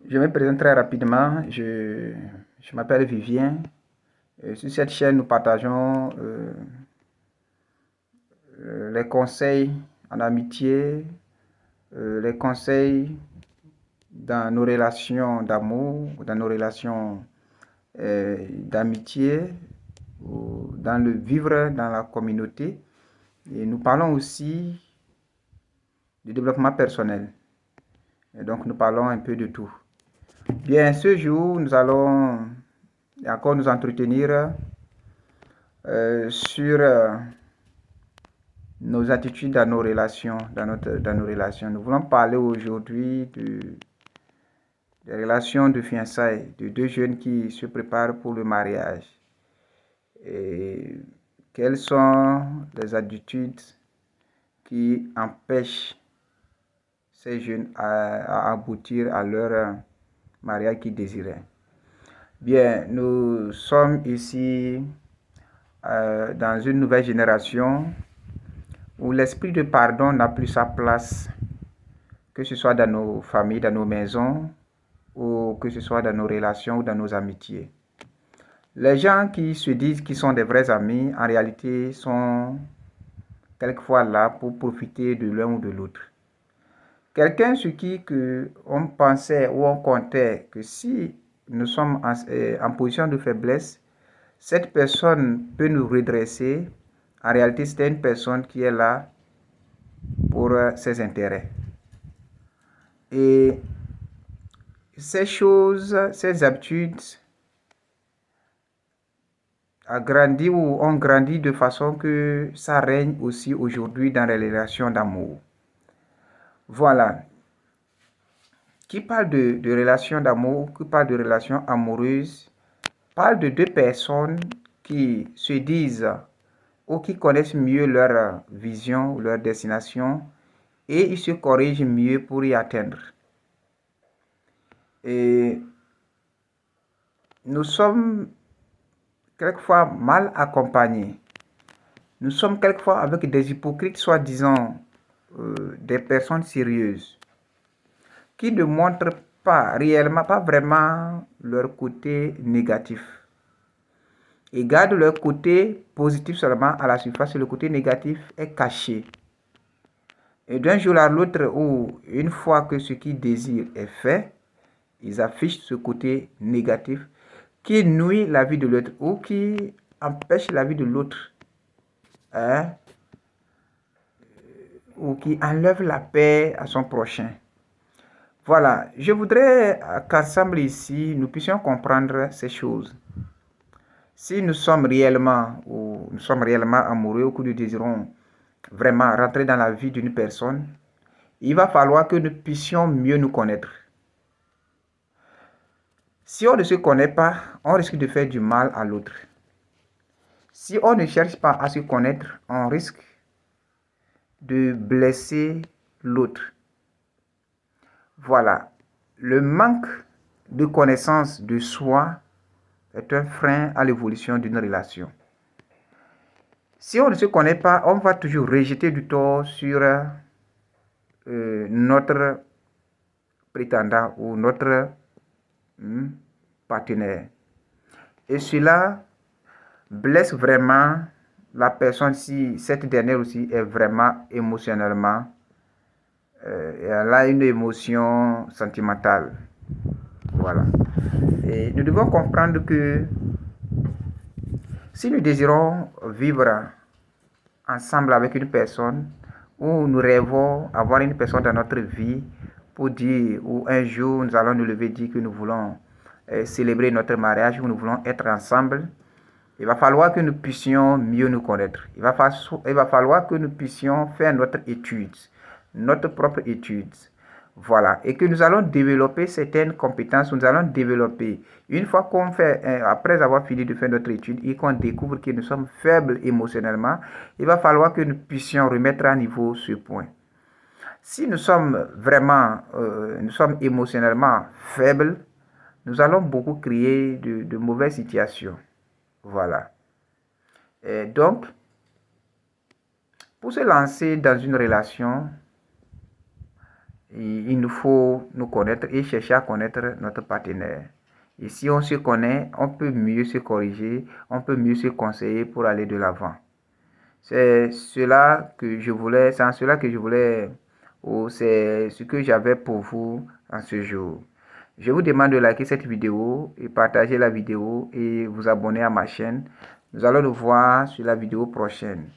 Je me présente très rapidement. Je m'appelle Vivien. Sur cette chaîne, nous partageons les conseils en amitié, les conseils dans nos relations d'amour, dans nos relations d'amitié, ou dans le vivre dans la communauté. Et nous parlons aussi du développement personnel. Et donc, nous parlons un peu de tout. Bien, ce jour, nous allons encore nous entretenir sur nos attitudes dans nos relations, dans nos relations. Nous voulons parler aujourd'hui des relations de fiançailles, de deux jeunes qui se préparent pour le mariage. Et quelles sont les attitudes qui empêchent ces jeunes à aboutir à leur mariage qu'ils désiraient. Bien, nous sommes ici dans une nouvelle génération où l'esprit de pardon n'a plus sa place, que ce soit dans nos familles, dans nos maisons, ou que ce soit dans nos relations ou dans nos amitiés. Les gens qui se disent qu'ils sont des vrais amis, en réalité, sont quelquefois là pour profiter de l'un ou de l'autre. Quelqu'un sur qui on pensait ou on comptait que si nous sommes en position de faiblesse, cette personne peut nous redresser. En réalité, c'est une personne qui est là pour ses intérêts. Et ces choses, ces habitudes ont grandi de façon que ça règne aussi aujourd'hui dans les relations d'amour. Voilà. Qui parle de relations d'amour, qui parle de relations amoureuses, parle de deux personnes qui se disent ou qui connaissent mieux leur vision, leur destination, et ils se corrigent mieux pour y atteindre. Et nous sommes quelquefois mal accompagnés. Nous sommes quelquefois avec des hypocrites, soi-disant des personnes sérieuses, qui ne montrent pas réellement, pas vraiment leur côté négatif. Ils gardent leur côté positif seulement à la surface et le côté négatif est caché. Et d'un jour à l'autre, ou une fois que ce qu'ils désirent est fait, ils affichent ce côté négatif qui nuit la vie de l'autre ou qui empêche la vie de l'autre, hein, ou qui enlève la paix à son prochain. Voilà, je voudrais qu'ensemble ici, nous puissions comprendre ces choses. Si nous sommes réellement amoureux ou que nous désirons vraiment rentrer dans la vie d'une personne, il va falloir que nous puissions mieux nous connaître. Si on ne se connaît pas, on risque de faire du mal à l'autre. Si on ne cherche pas à se connaître, on risque de blesser l'autre. Voilà. Le manque de connaissance de soi est un frein à l'évolution d'une relation. Si on ne se connaît pas, on va toujours rejeter du tort sur notre prétendant ou notre partenaire. Et cela blesse vraiment la personne si cette dernière aussi est vraiment émotionnellement, elle a une émotion sentimentale. Voilà. Et nous devons comprendre que si nous désirons vivre ensemble avec une personne, ou nous rêvons avoir une personne dans notre vie pour dire, ou un jour nous allons nous lever et dire que nous voulons célébrer notre mariage, ou nous voulons être ensemble, il va falloir que nous puissions mieux nous connaître. Il va falloir que nous puissions faire notre étude, notre propre étude. Voilà. Et que nous allons développer certaines compétences, nous allons développer. Une fois qu'on fait, après avoir fini de faire notre étude et qu'on découvre que nous sommes faibles émotionnellement, il va falloir que nous puissions remettre à niveau ce point. Si nous sommes vraiment, nous sommes émotionnellement faibles, nous allons beaucoup créer de mauvaises situations. Voilà. Et donc, pour se lancer dans une relation, il nous faut nous connaître et chercher à connaître notre partenaire. Et si on se connaît, on peut mieux se corriger, on peut mieux se conseiller pour aller de l'avant. C'est cela que je voulais, c'est en cela que je voulais, ou c'est ce que j'avais pour vous en ce jour. Je vous demande de liker cette vidéo et partager la vidéo et vous abonner à ma chaîne. Nous allons nous voir sur la vidéo prochaine.